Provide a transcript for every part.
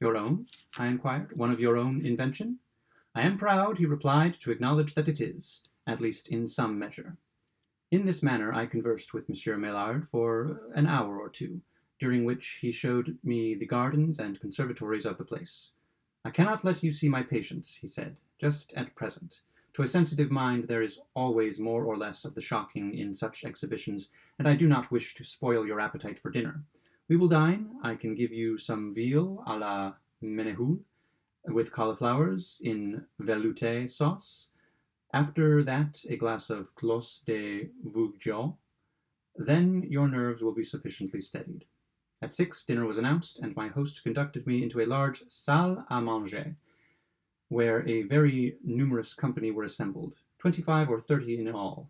Your own? I inquired. One of your own invention? I am proud, he replied, to acknowledge that it is, at least in some measure. In this manner I conversed with Monsieur Maillard for an hour or two, during which he showed me the gardens and conservatories of the place. I cannot let you see my patients, he said, just at present. To a sensitive mind there is always more or less of the shocking in such exhibitions, and I do not wish to spoil your appetite for dinner. We will dine. I can give you some veal à la Menehoul, with cauliflowers in velouté sauce. After that, a glass of clos de Vougeot. Then your nerves will be sufficiently steadied. At 6, dinner was announced, and my host conducted me into a large salle à manger, where a very numerous company were assembled, 25 or 30 in all.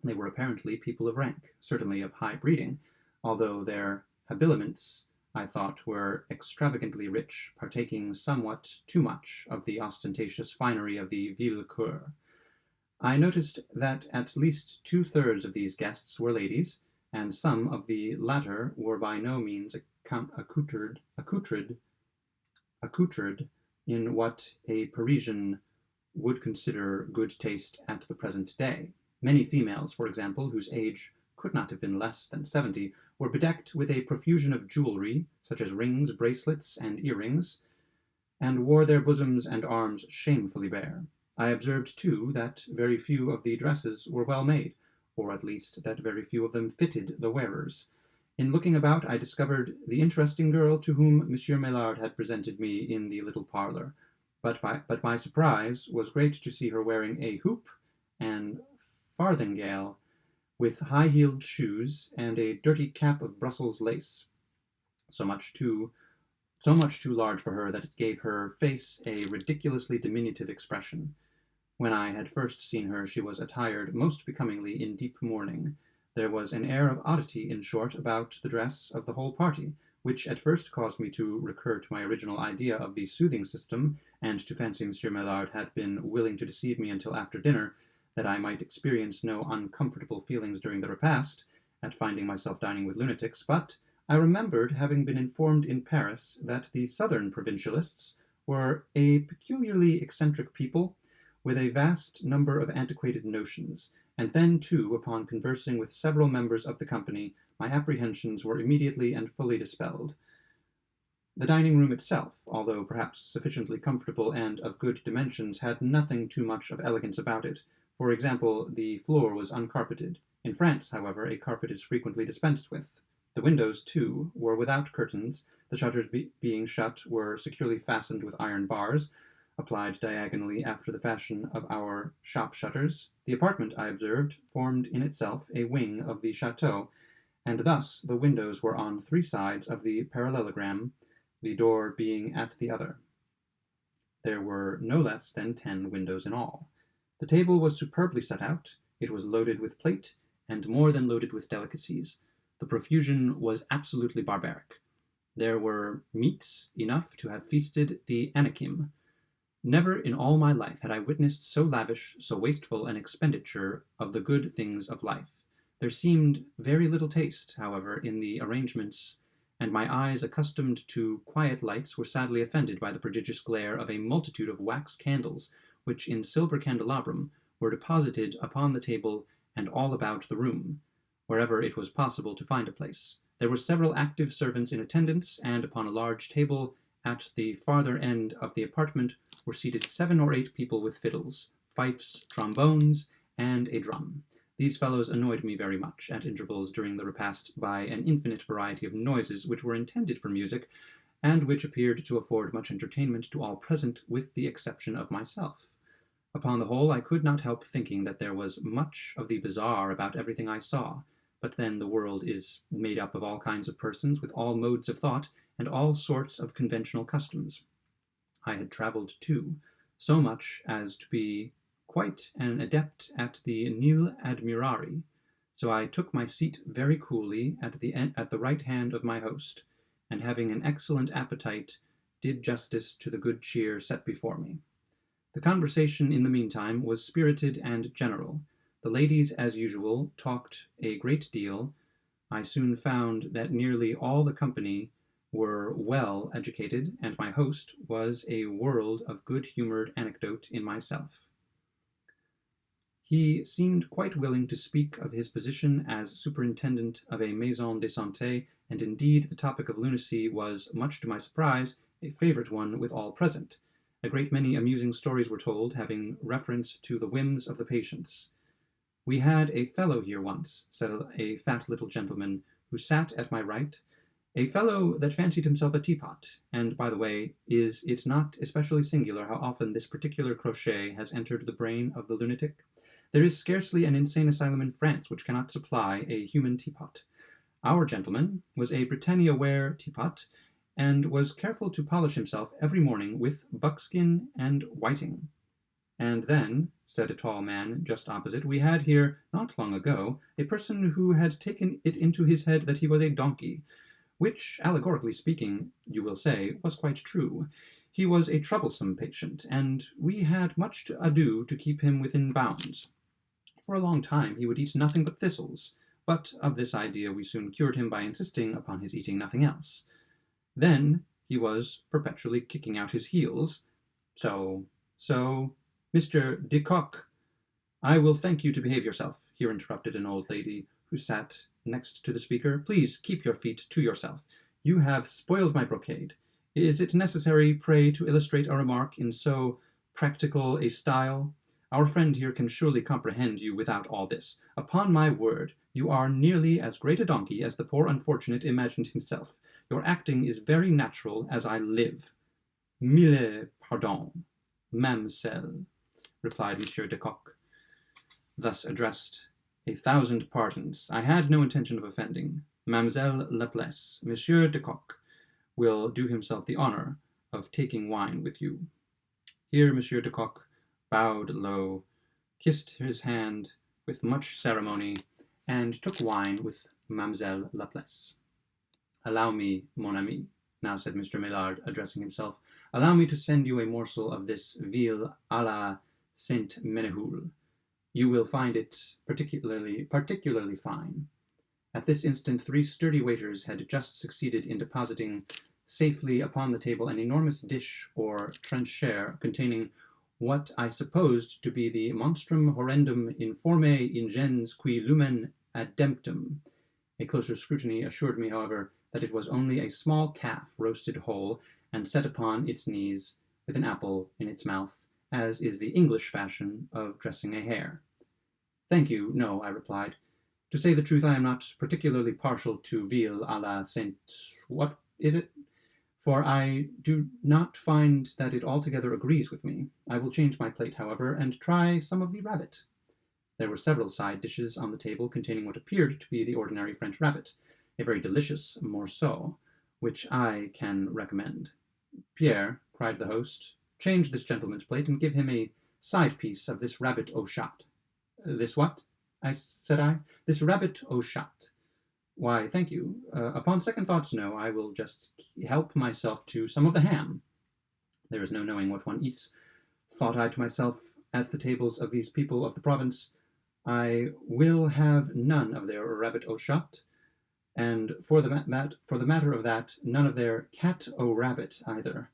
They were apparently people of rank, certainly of high breeding, although their habiliments, I thought, were extravagantly rich, partaking somewhat too much of the ostentatious finery of the Villecoeur. I noticed that at least 2/3 of these guests were ladies, and some of the latter were by no means accoutred in what a Parisian would consider good taste at the present day. Many females, for example, whose age could not have been less than 70, were bedecked with a profusion of jewelry, such as rings, bracelets, and earrings, and wore their bosoms and arms shamefully bare. I observed, too, that very few of the dresses were well made, or at least that very few of them fitted the wearers. In looking about, I discovered the interesting girl to whom Monsieur Maillard had presented me in the little parlor, but my surprise was great to see her wearing a hoop and farthingale, with high-heeled shoes, and a dirty cap of Brussels lace, so much too large for her that it gave her face a ridiculously diminutive expression. When I had first seen her, she was attired most becomingly in deep mourning. There was an air of oddity, in short, about the dress of the whole party, which at first caused me to recur to my original idea of the soothing system, and to fancy Monsieur Maillard had been willing to deceive me until after dinner, that I might experience no uncomfortable feelings during the repast, at finding myself dining with lunatics, but I remembered having been informed in Paris that the southern provincialists were a peculiarly eccentric people, with a vast number of antiquated notions, and then, too, upon conversing with several members of the company, my apprehensions were immediately and fully dispelled. The dining-room itself, although perhaps sufficiently comfortable and of good dimensions, had nothing too much of elegance about it. For example, the floor was uncarpeted. In France, however, a carpet is frequently dispensed with. The windows, too, were without curtains. The shutters being shut were securely fastened with iron bars, applied diagonally after the fashion of our shop shutters. The apartment, I observed, formed in itself a wing of the chateau, and thus the windows were on 3 sides of the parallelogram, the door being at the other. There were no less than 10 windows in all. The table was superbly set out. It was loaded with plate, and more than loaded with delicacies. The profusion was absolutely barbaric. There were meats enough to have feasted the Anakim. Never in all my life had I witnessed so lavish, so wasteful an expenditure of the good things of life. There seemed very little taste, however, in the arrangements, and my eyes, accustomed to quiet lights, were sadly offended by the prodigious glare of a multitude of wax candles, which in silver candelabrum were deposited upon the table and all about the room, wherever it was possible to find a place. There were several active servants in attendance, and upon a large table at the farther end of the apartment were seated 7 or 8 people with fiddles, fifes, trombones, and a drum. These fellows annoyed me very much at intervals during the repast by an infinite variety of noises which were intended for music, and which appeared to afford much entertainment to all present, with the exception of myself. Upon the whole, I could not help thinking that there was much of the bizarre about everything I saw, but then the world is made up of all kinds of persons, with all modes of thought, and all sorts of conventional customs. I had travelled, too, so much as to be quite an adept at the nil admirari, so I took my seat very coolly at the right hand of my host, and having an excellent appetite, did justice to the good cheer set before me. The conversation, in the meantime, was spirited and general. The ladies, as usual, talked a great deal. I soon found that nearly all the company were well educated, and my host was a world of good-humored anecdote in myself. He seemed quite willing to speak of his position as superintendent of a maison de santé, and indeed the topic of lunacy was, much to my surprise, a favorite one with all present. A great many amusing stories were told, having reference to the whims of the patients. "We had a fellow here once," said a fat little gentleman who sat at my right, "a fellow that fancied himself a teapot, and, by the way, is it not especially singular how often this particular crochet has entered the brain of the lunatic? There is scarcely an insane asylum in France which cannot supply a human teapot. Our gentleman was a Britannia-ware teapot, and was careful to polish himself every morning with buckskin and whiting. And then," said a tall man just opposite, "we had here, not long ago, a person who had taken it into his head that he was a donkey, which, allegorically speaking, you will say, was quite true. He was a troublesome patient, and we had much ado to keep him within bounds. For a long time he would eat nothing but thistles, but of this idea we soon cured him by insisting upon his eating nothing else. Then he was perpetually kicking out his heels. So, Mr. de Kock—" "I will thank you to behave yourself," here interrupted an old lady who sat next to the speaker. "Please keep your feet to yourself. You have spoiled my brocade. Is it necessary, pray, to illustrate a remark in so practical a style? Our friend here can surely comprehend you without all this. Upon my word, you are nearly as great a donkey as the poor unfortunate imagined himself. Your acting is very natural as I live." "Mille pardons, Mamselle," replied Monsieur de Kock, thus addressed. "A thousand pardons. I had no intention of offending. Mamselle Laplace, Monsieur de Kock will do himself the honor of taking wine with you." Here Monsieur de Kock bowed low, kissed his hand with much ceremony, and took wine with Mamselle Laplace. "Allow me, mon ami," now said Mr. Maillard, addressing himself, "allow me to send you a morsel of this veal à la Saint Menehould. You will find it particularly fine." At this instant 3 sturdy waiters had just succeeded in depositing safely upon the table an enormous dish or trencher containing what I supposed to be the monstrum horrendum informe ingens qui lumen ademptum. A closer scrutiny assured me, however, that it was only a small calf roasted whole and set upon its knees with an apple in its mouth, as is the English fashion of dressing a hare. "Thank you, no," I replied. "To say the truth, I am not particularly partial to veal à la Saint—what is it? For I do not find that it altogether agrees with me. I will change my plate, however, and try some of the rabbit." There were several side dishes on the table containing what appeared to be the ordinary French rabbit, a very delicious morceau, which I can recommend. "Pierre," cried the host, "change this gentleman's plate and give him a side piece of this rabbit au chat." "This what?" said I. "This rabbit au chat." "Why, thank you. Upon second thoughts, no. I will just help myself to some of the ham. There is no knowing what one eats, thought I to myself, at the tables of these people of the province. I will have none of their rabbit au chat, and for the matter of that, none of their cat au rabbit either."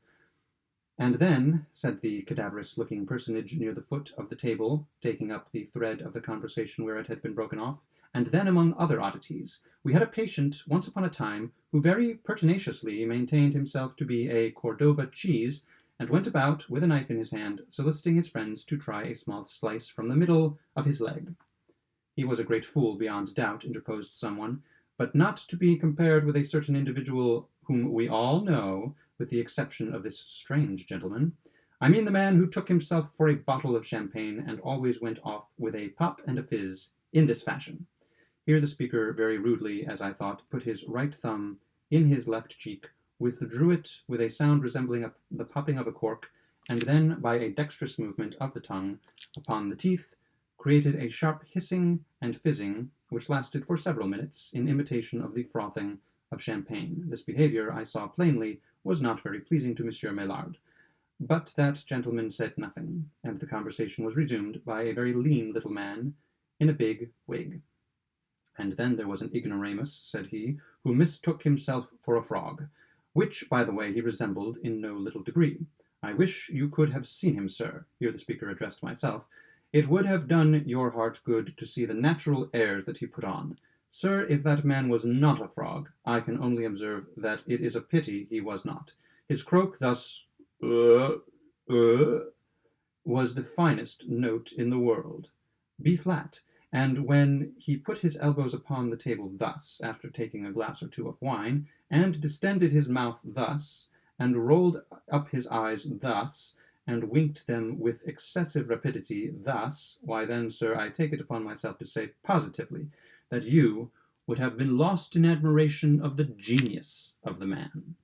"And then," said the cadaverous-looking personage near the foot of the table, taking up the thread of the conversation where it had been broken off, "and then, among other oddities, we had a patient once upon a time who very pertinaciously maintained himself to be a Cordova cheese, and went about, with a knife in his hand, soliciting his friends to try a small slice from the middle of his leg." "He was a great fool, beyond doubt," interposed someone, "but not to be compared with a certain individual whom we all know, with the exception of this strange gentleman. I mean the man who took himself for a bottle of champagne, and always went off with a pop and a fizz, in this fashion." Here the speaker very rudely, as I thought, put his right thumb in his left cheek, withdrew it with a sound resembling the popping of a cork, and then, by a dexterous movement of the tongue upon the teeth, created a sharp hissing and fizzing, which lasted for several minutes, in imitation of the frothing of champagne. This behavior, I saw plainly, was not very pleasing to Monsieur Maillard. But that gentleman said nothing, and the conversation was resumed by a very lean little man in a big wig. "And then there was an ignoramus," said he, "who mistook himself for a frog. which, by the way, he resembled in no little degree. I wish you could have seen him, sir. Here the speaker addressed myself. It would have done your heart good to see the natural airs that he put on. Sir, if that man was not a frog, I can only observe that it is a pity he was not. His croak thus, was the finest note in the world. B flat. And when he put his elbows upon the table thus, after taking a glass or two of wine, and distended his mouth thus, and rolled up his eyes thus, and winked them with excessive rapidity thus, why then, sir, I take it upon myself to say positively that you would have been lost in admiration of the genius of the man.